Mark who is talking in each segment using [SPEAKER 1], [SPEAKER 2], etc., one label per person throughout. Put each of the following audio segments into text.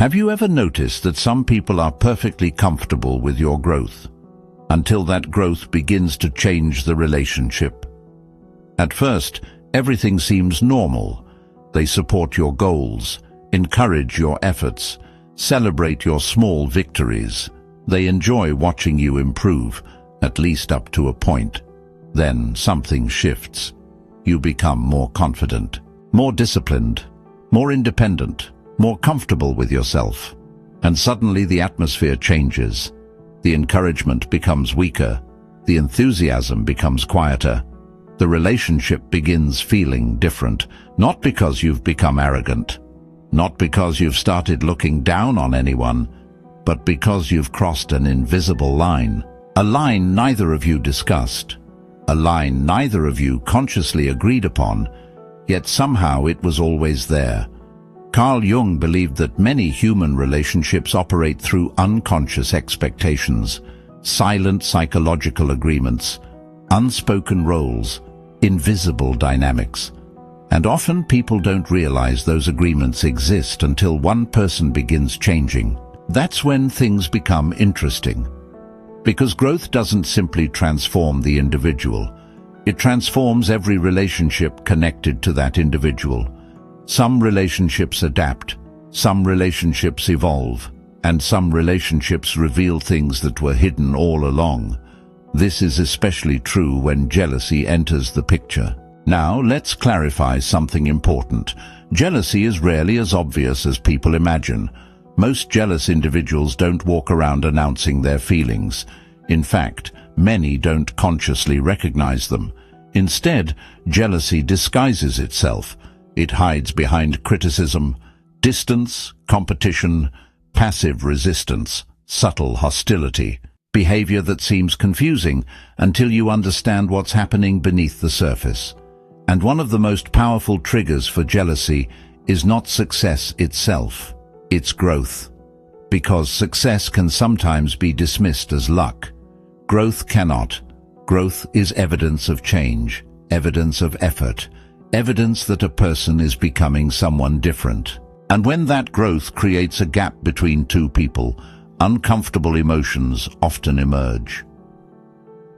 [SPEAKER 1] Have you ever noticed that some people are perfectly comfortable with your growth, until that growth begins to change the relationship? At first, everything seems normal. They support your goals, encourage your efforts, celebrate your small victories. They enjoy watching you improve, at least up to a point. Then something shifts. You become more confident, more disciplined, more independent, more comfortable with yourself. And suddenly the atmosphere changes. The encouragement becomes weaker. The enthusiasm becomes quieter. The relationship begins feeling different, not because you've become arrogant, not because you've started looking down on anyone, but because you've crossed an invisible line. A line neither of you discussed, a line neither of you consciously agreed upon, yet somehow it was always there. Carl Jung believed that many human relationships operate through unconscious expectations, silent psychological agreements, unspoken roles, invisible dynamics. And often people don't realize those agreements exist until one person begins changing. That's when things become interesting. Because growth doesn't simply transform the individual. It transforms every relationship connected to that individual. Some relationships adapt, some relationships evolve, and some relationships reveal things that were hidden all along. This is especially true when jealousy enters the picture. Now, let's clarify something important. Jealousy is rarely as obvious as people imagine. Most jealous individuals don't walk around announcing their feelings. In fact, many don't consciously recognize them. Instead, jealousy disguises itself. It hides behind criticism, distance, competition, passive resistance, subtle hostility, behavior that seems confusing until you understand what's happening beneath the surface. And one of the most powerful triggers for jealousy is not success itself, it's growth. Because success can sometimes be dismissed as luck. Growth cannot. Growth is evidence of change, evidence of effort, evidence that a person is becoming someone different. And when that growth creates a gap between two people, uncomfortable emotions often emerge.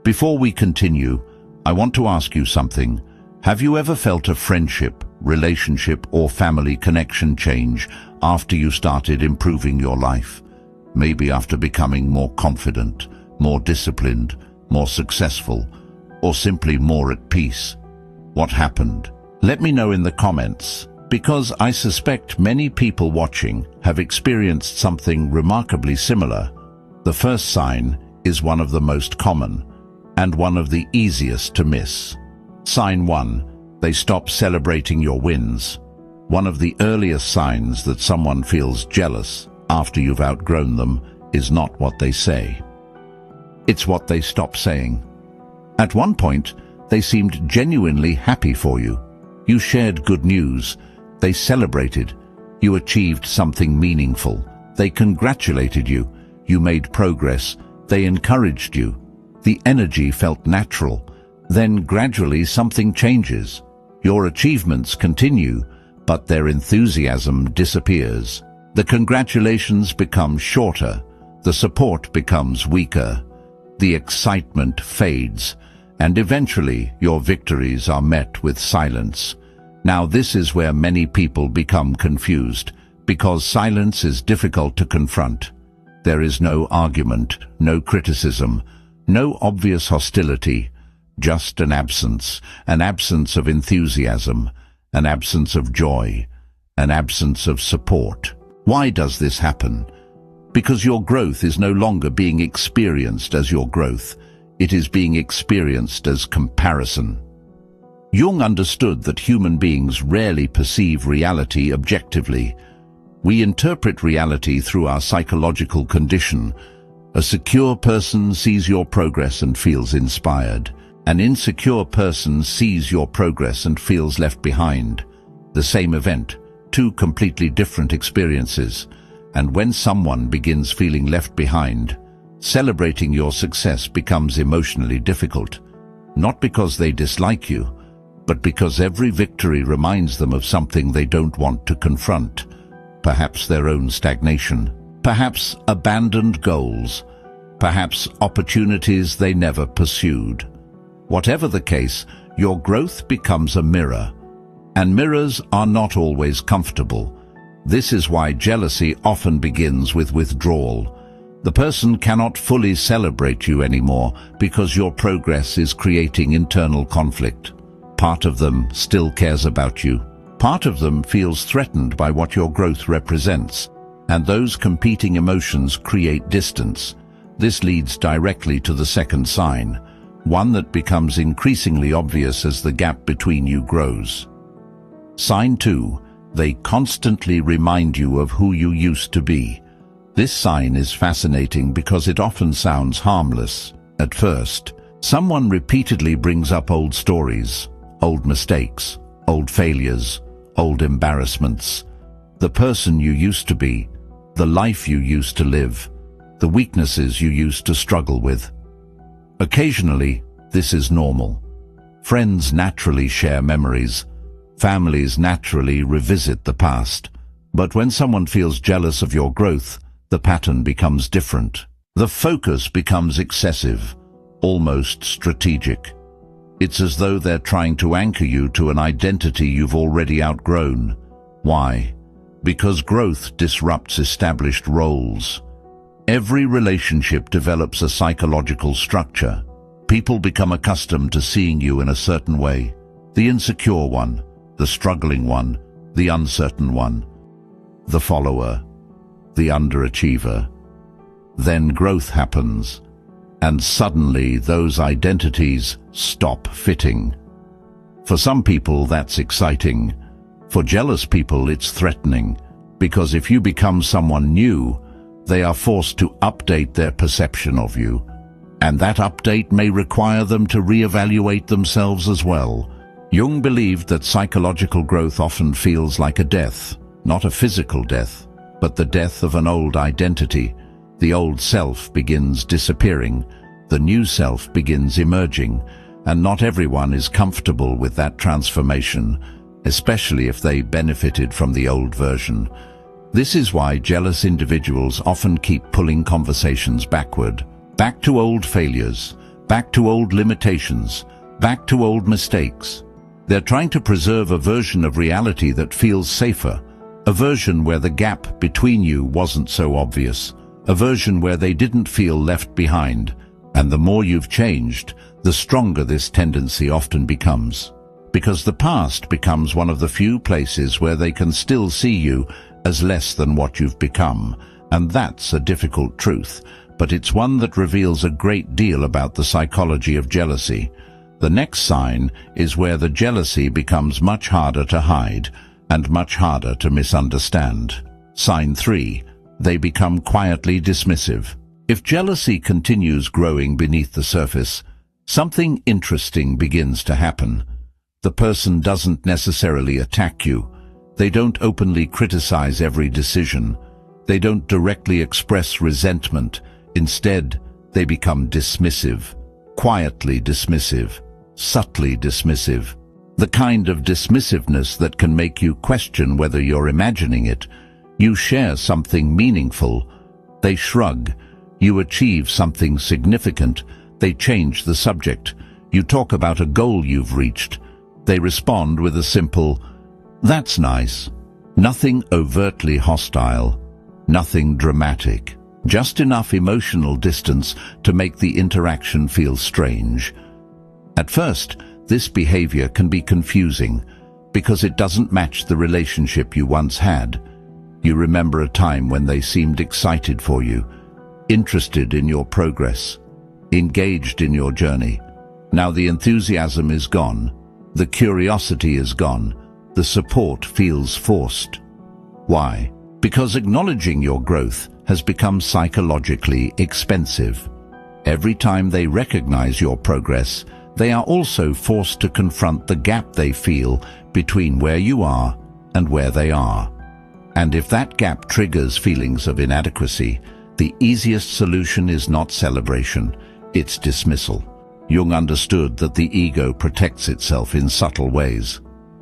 [SPEAKER 1] Before we continue, I want to ask you something. Have you ever felt a friendship, relationship, or family connection change after you started improving your life? Maybe after becoming more confident, more disciplined, more successful, or simply more at peace? What happened? Let me know in the comments, because I suspect many people watching have experienced something remarkably similar. The first sign is one of the most common, and one of the easiest to miss. Sign 1. They stop celebrating your wins. One of the earliest signs that someone feels jealous after you've outgrown them is not what they say. It's what they stop saying. At one point, they seemed genuinely happy for you. You shared good news. They celebrated. You achieved something meaningful. They congratulated you. You made progress. They encouraged you. The energy felt natural. Then gradually something changes. Your achievements continue, but their enthusiasm disappears. The congratulations become shorter. The support becomes weaker. The excitement fades, and eventually your victories are met with silence. Now this is where many people become confused, because silence is difficult to confront. There is no argument, no criticism, no obvious hostility, just an absence of enthusiasm, an absence of joy, an absence of support. Why does this happen? Because your growth is no longer being experienced as your growth. It is being experienced as comparison. Jung understood that human beings rarely perceive reality objectively. We interpret reality through our psychological condition. A secure person sees your progress and feels inspired. An insecure person sees your progress and feels left behind. The same event, two completely different experiences. And when someone begins feeling left behind, celebrating your success becomes emotionally difficult. Not because they dislike you, but because every victory reminds them of something they don't want to confront. perhaps their own stagnation, perhaps abandoned goals, perhaps opportunities they never pursued. Whatever the case, your growth becomes a mirror, and mirrors are not always comfortable. This is why jealousy often begins with withdrawal. The person cannot fully celebrate you anymore because your progress is creating internal conflict. Part of them still cares about you. Part of them feels threatened by what your growth represents, and those competing emotions create distance. This leads directly to the second sign, one that becomes increasingly obvious as the gap between you grows. Sign 2. They constantly remind you of who you used to be. This sign is fascinating because it often sounds harmless. At first, someone repeatedly brings up old stories, old mistakes, old failures, old embarrassments, the person you used to be, the life you used to live, the weaknesses you used to struggle with. Occasionally, this is normal. Friends naturally share memories. Families naturally revisit the past. But when someone feels jealous of your growth, the pattern becomes different. The focus becomes excessive, almost strategic. It's as though they're trying to anchor you to an identity you've already outgrown. Why? Because growth disrupts established roles. Every relationship develops a psychological structure. People become accustomed to seeing you in a certain way. The insecure one, the struggling one, the uncertain one, the follower, the underachiever. Then growth happens, and suddenly those identities stop fitting. For some people, that's exciting. For jealous people, it's threatening, because if you become someone new, they are forced to update their perception of you, and that update may require them to reevaluate themselves as well. Jung believed that psychological growth often feels like a death, not a physical death, but the death of an old identity. The old self begins disappearing, the new self begins emerging, and not everyone is comfortable with that transformation, especially if they benefited from the old version. This is why jealous individuals often keep pulling conversations backward, back to old failures, back to old limitations, back to old mistakes. They're trying to preserve a version of reality that feels safer, a version where the gap between you wasn't so obvious, a version where they didn't feel left behind. And the more you've changed, the stronger this tendency often becomes. Because the past becomes one of the few places where they can still see you as less than what you've become. And that's a difficult truth, but it's one that reveals a great deal about the psychology of jealousy. The next sign is where the jealousy becomes much harder to hide and much harder to misunderstand. Sign 3. They become quietly dismissive. If jealousy continues growing beneath the surface, something interesting begins to happen. The person doesn't necessarily attack you. They don't openly criticize every decision. They don't directly express resentment. Instead, they become dismissive, quietly dismissive, subtly dismissive. The kind of dismissiveness that can make you question whether you're imagining it. You share something meaningful. They shrug. You achieve something significant. They change the subject. You talk about a goal you've reached. They respond with a simple, "That's nice." Nothing overtly hostile, nothing dramatic, just enough emotional distance to make the interaction feel strange. At first, this behavior can be confusing because it doesn't match the relationship you once had. You remember a time when they seemed excited for you, interested in your progress, engaged in your journey. Now the enthusiasm is gone, the curiosity is gone, the support feels forced. Why? Because acknowledging your growth has become psychologically expensive. Every time they recognize your progress, they are also forced to confront the gap they feel between where you are and where they are. And if that gap triggers feelings of inadequacy, the easiest solution is not celebration, it's dismissal. Jung understood that the ego protects itself in subtle ways.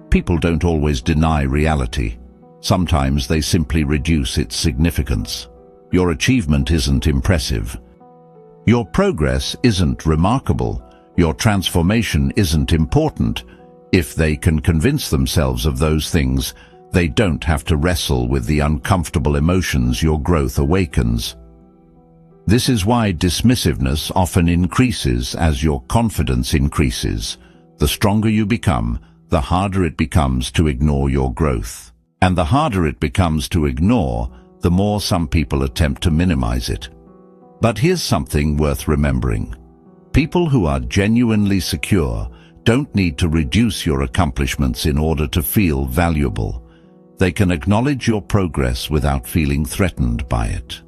[SPEAKER 1] People don't always deny reality. Sometimes they simply reduce its significance. Your achievement isn't impressive. Your progress isn't remarkable. Your transformation isn't important. If they can convince themselves of those things, they don't have to wrestle with the uncomfortable emotions your growth awakens. This is why dismissiveness often increases as your confidence increases. The stronger you become, the harder it becomes to ignore your growth. And the harder it becomes to ignore, the more some people attempt to minimize it. But here's something worth remembering. People who are genuinely secure don't need to reduce your accomplishments in order to feel valuable. They can acknowledge your progress without feeling threatened by it.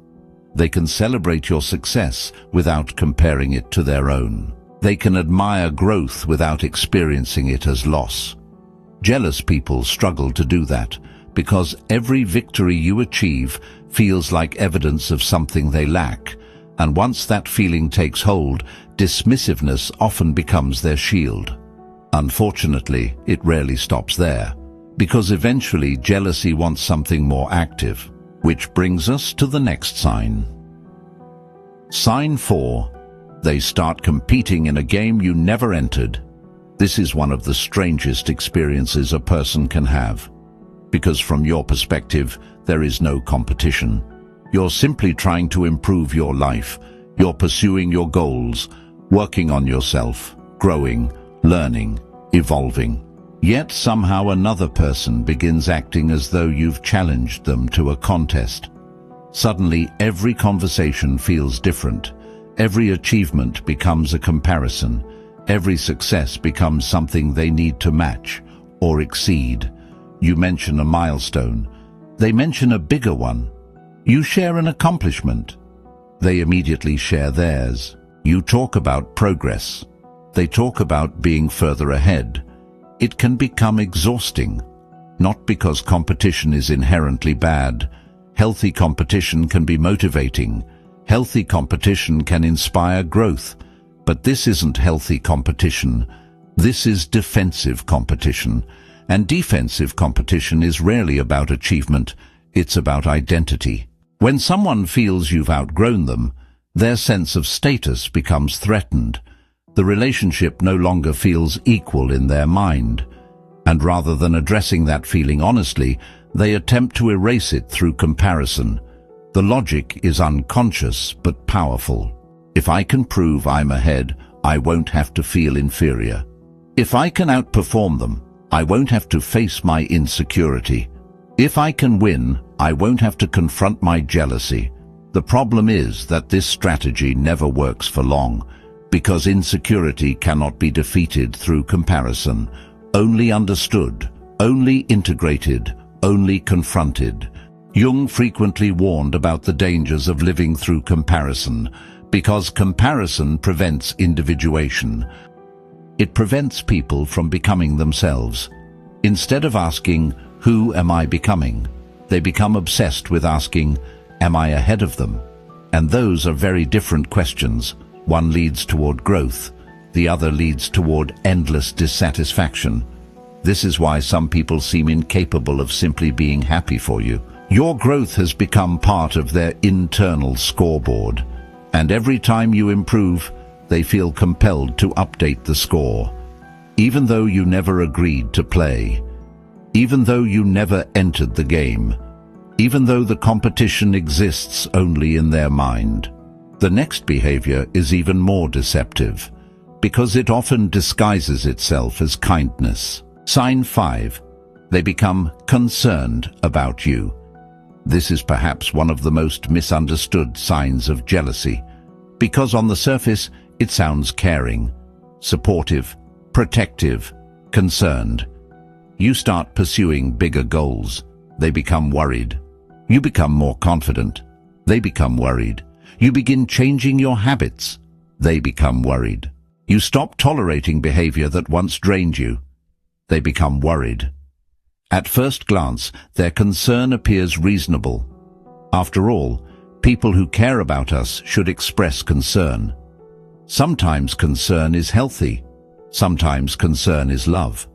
[SPEAKER 1] They can celebrate your success without comparing it to their own. They can admire growth without experiencing it as loss. Jealous people struggle to do that because every victory you achieve feels like evidence of something they lack, and once that feeling takes hold, dismissiveness often becomes their shield. Unfortunately, it rarely stops there, because eventually jealousy wants something more active, which brings us to the next sign. Sign 4. They start competing in a game you never entered. This is one of the strangest experiences a person can have, because from your perspective, there is no competition. You're simply trying to improve your life. You're pursuing your goals, working on yourself, growing, learning, evolving. Yet somehow another person begins acting as though you've challenged them to a contest. Suddenly, every conversation feels different. Every achievement becomes a comparison. Every success becomes something they need to match or exceed. You mention a milestone. They mention a bigger one. You share an accomplishment. They immediately share theirs. You talk about progress. They talk about being further ahead. It can become exhausting, not because competition is inherently bad. Healthy competition can be motivating. Healthy competition can inspire growth. But this isn't healthy competition. This is defensive competition. And defensive competition is rarely about achievement. It's about identity. When someone feels you've outgrown them, their sense of status becomes threatened. The relationship no longer feels equal in their mind. And rather than addressing that feeling honestly, they attempt to erase it through comparison. The logic is unconscious but powerful. If I can prove I'm ahead, I won't have to feel inferior. If I can outperform them, I won't have to face my insecurity. If I can win, I won't have to confront my jealousy. The problem is that this strategy never works for long, because insecurity cannot be defeated through comparison, only understood, only integrated, only confronted. Jung frequently warned about the dangers of living through comparison, because comparison prevents individuation. It prevents people from becoming themselves. Instead of asking, "Who am I becoming?" they become obsessed with asking, "Am I ahead of them?" And those are very different questions. One leads toward growth, the other leads toward endless dissatisfaction. This is why some people seem incapable of simply being happy for you. Your growth has become part of their internal scoreboard, and every time you improve, they feel compelled to update the score. Even though you never agreed to play, even though you never entered the game, even though the competition exists only in their mind. The next behavior is even more deceptive, because it often disguises itself as kindness. Sign 5. They become concerned about you. This is perhaps one of the most misunderstood signs of jealousy, because on the surface it sounds caring, supportive, protective, concerned. You start pursuing bigger goals. They become worried. You become more confident. They become worried. You begin changing your habits. They become worried. You stop tolerating behavior that once drained you. They become worried. At first glance, their concern appears reasonable. After all, people who care about us should express concern. Sometimes concern is healthy. Sometimes concern is love.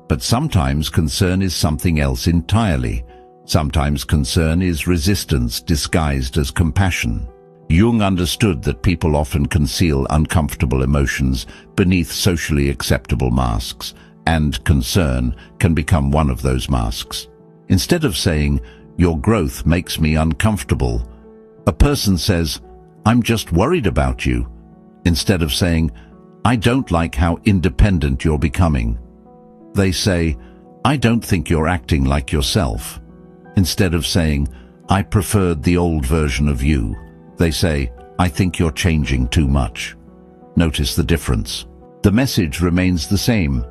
[SPEAKER 1] But sometimes concern is something else entirely. Sometimes concern is resistance disguised as compassion. Jung understood that people often conceal uncomfortable emotions beneath socially acceptable masks, and concern can become one of those masks. Instead of saying, "Your growth makes me uncomfortable," a person says, "I'm just worried about you." Instead of saying, "I don't like how independent you're becoming," they say, "I don't think you're acting like yourself." Instead of saying, "I preferred the old version of you," they say, "I think you're changing too much." Notice the difference. The message remains the same,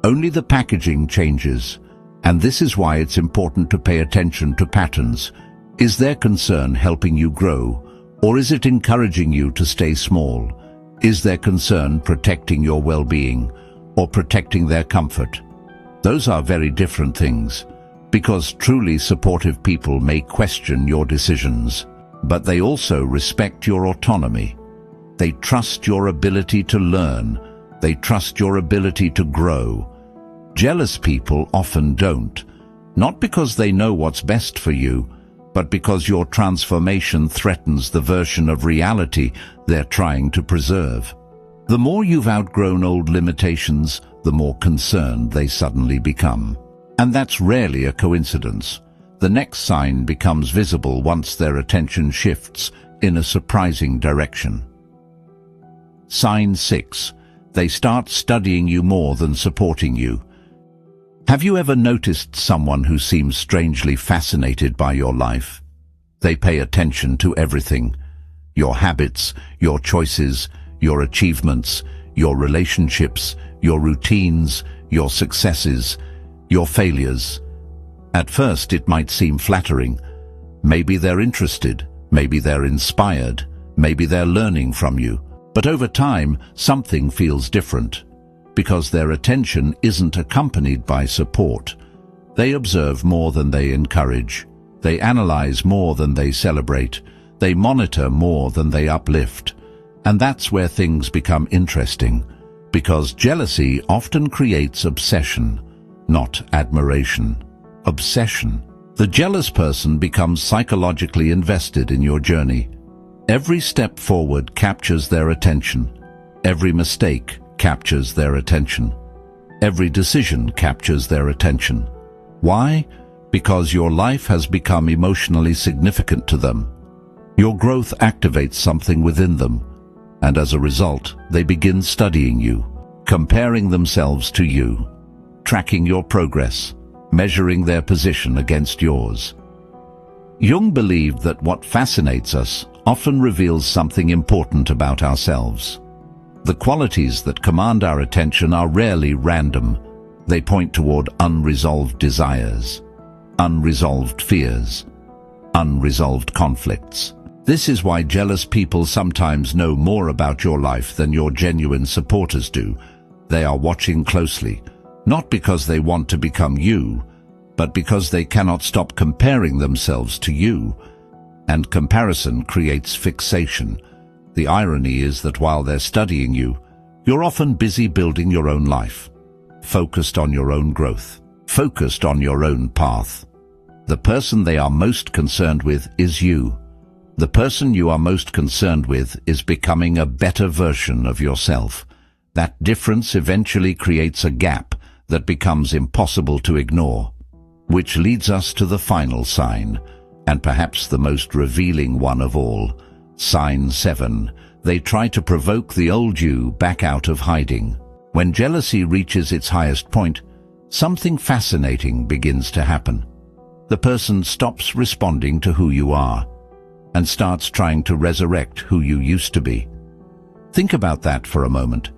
[SPEAKER 1] only the packaging changes. And this is why it's important to pay attention to patterns. Is their concern helping you grow, or is it encouraging you to stay small? Is their concern protecting your well-being, or protecting their comfort? Those are very different things, because truly supportive people may question your decisions, but they also respect your autonomy. They trust your ability to learn. They trust your ability to grow. Jealous people often don't, not because they know what's best for you, but because your transformation threatens the version of reality they're trying to preserve. The more you've outgrown old limitations, the more concerned they suddenly become. And that's rarely a coincidence. The next sign becomes visible once their attention shifts in a surprising direction. Sign 6. They start studying you more than supporting you. Have you ever noticed someone who seems strangely fascinated by your life? They pay attention to everything. Your habits, your choices, your achievements, your relationships, your routines, your successes, your failures. At first it might seem flattering. Maybe they're interested, maybe they're inspired, maybe they're learning from you. But over time, something feels different, because their attention isn't accompanied by support. They observe more than they encourage. They analyze more than they celebrate. They monitor more than they uplift. And that's where things become interesting, because jealousy often creates obsession, not admiration. Obsession. The jealous person becomes psychologically invested in your journey. Every step forward captures their attention. Every mistake captures their attention. Every decision captures their attention. Why? Because your life has become emotionally significant to them. Your growth activates something within them, and as a result, they begin studying you, comparing themselves to you, tracking your progress, measuring their position against yours. Jung believed that what fascinates us often reveals something important about ourselves. The qualities that command our attention are rarely random. They point toward unresolved desires, unresolved fears, unresolved conflicts. This is why jealous people sometimes know more about your life than your genuine supporters do. They are watching closely, not because they want to become you, but because they cannot stop comparing themselves to you. And comparison creates fixation. The irony is that while they're studying you, you're often busy building your own life, focused on your own growth, focused on your own path. The person they are most concerned with is you. The person you are most concerned with is becoming a better version of yourself. That difference eventually creates a gap that becomes impossible to ignore, which leads us to the final sign, and perhaps the most revealing one of all. Sign 7. They try to provoke the old you back out of hiding. When jealousy reaches its highest point, something fascinating begins to happen. The person stops responding to who you are and starts trying to resurrect who you used to be. Think about that for a moment.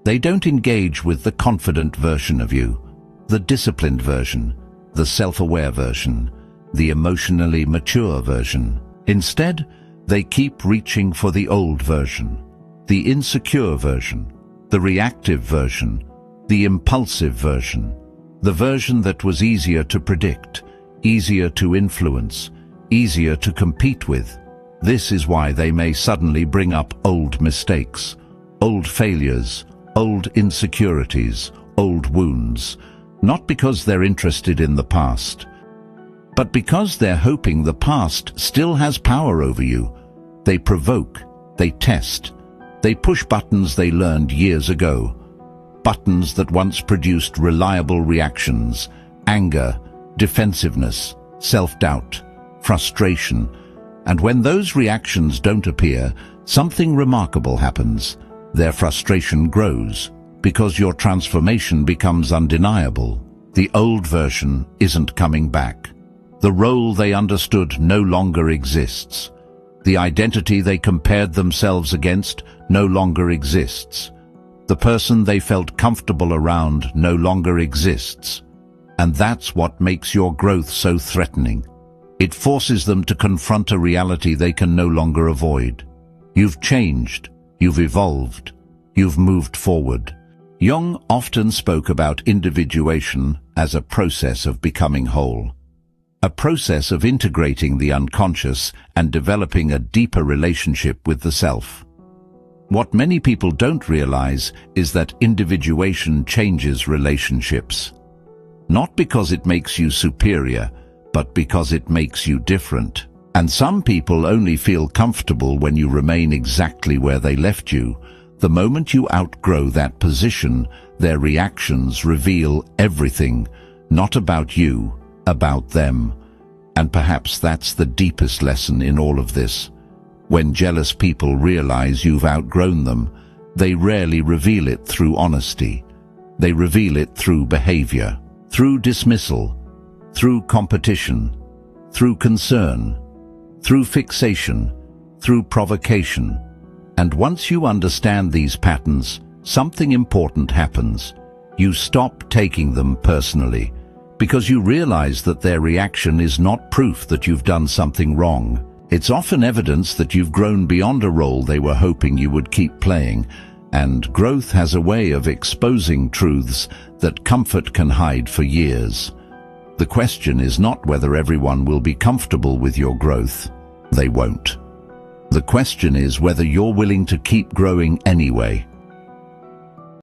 [SPEAKER 1] They don't engage with the confident version of you, the disciplined version, the self-aware version, the emotionally mature version. Instead, they keep reaching for the old version, the insecure version, the reactive version, the impulsive version, the version that was easier to predict, easier to influence, easier to compete with. This is why they may suddenly bring up old mistakes, old failures, old insecurities, old wounds, not because they're interested in the past, But because they're hoping the past still has power over you, they provoke, they test, they push buttons they learned years ago. Buttons that once produced reliable reactions: anger, defensiveness, self-doubt, frustration. And when those reactions don't appear, something remarkable happens. Their frustration grows, because your transformation becomes undeniable. The old version isn't coming back. The role they understood no longer exists. The identity they compared themselves against no longer exists. The person they felt comfortable around no longer exists. And that's what makes your growth so threatening. It forces them to confront a reality they can no longer avoid. You've changed, you've evolved, you've moved forward. Jung often spoke about individuation as a process of becoming whole. A process of integrating the unconscious and developing a deeper relationship with the self. What many people don't realize is that individuation changes relationships. Not because it makes you superior, but because it makes you different. And some people only feel comfortable when you remain exactly where they left you. The moment you outgrow that position, their reactions reveal everything, not about you, about them. And perhaps that's the deepest lesson in all of this. When jealous people realize you've outgrown them, they rarely reveal it through honesty. They reveal it through behavior, through dismissal, through competition, through concern, through fixation, through provocation. And once you understand these patterns, something important happens. You stop taking them personally, because you realize that their reaction is not proof that you've done something wrong. It's often evidence that you've grown beyond a role they were hoping you would keep playing, and growth has a way of exposing truths that comfort can hide for years. The question is not whether everyone will be comfortable with your growth. They won't. The question is whether you're willing to keep growing anyway.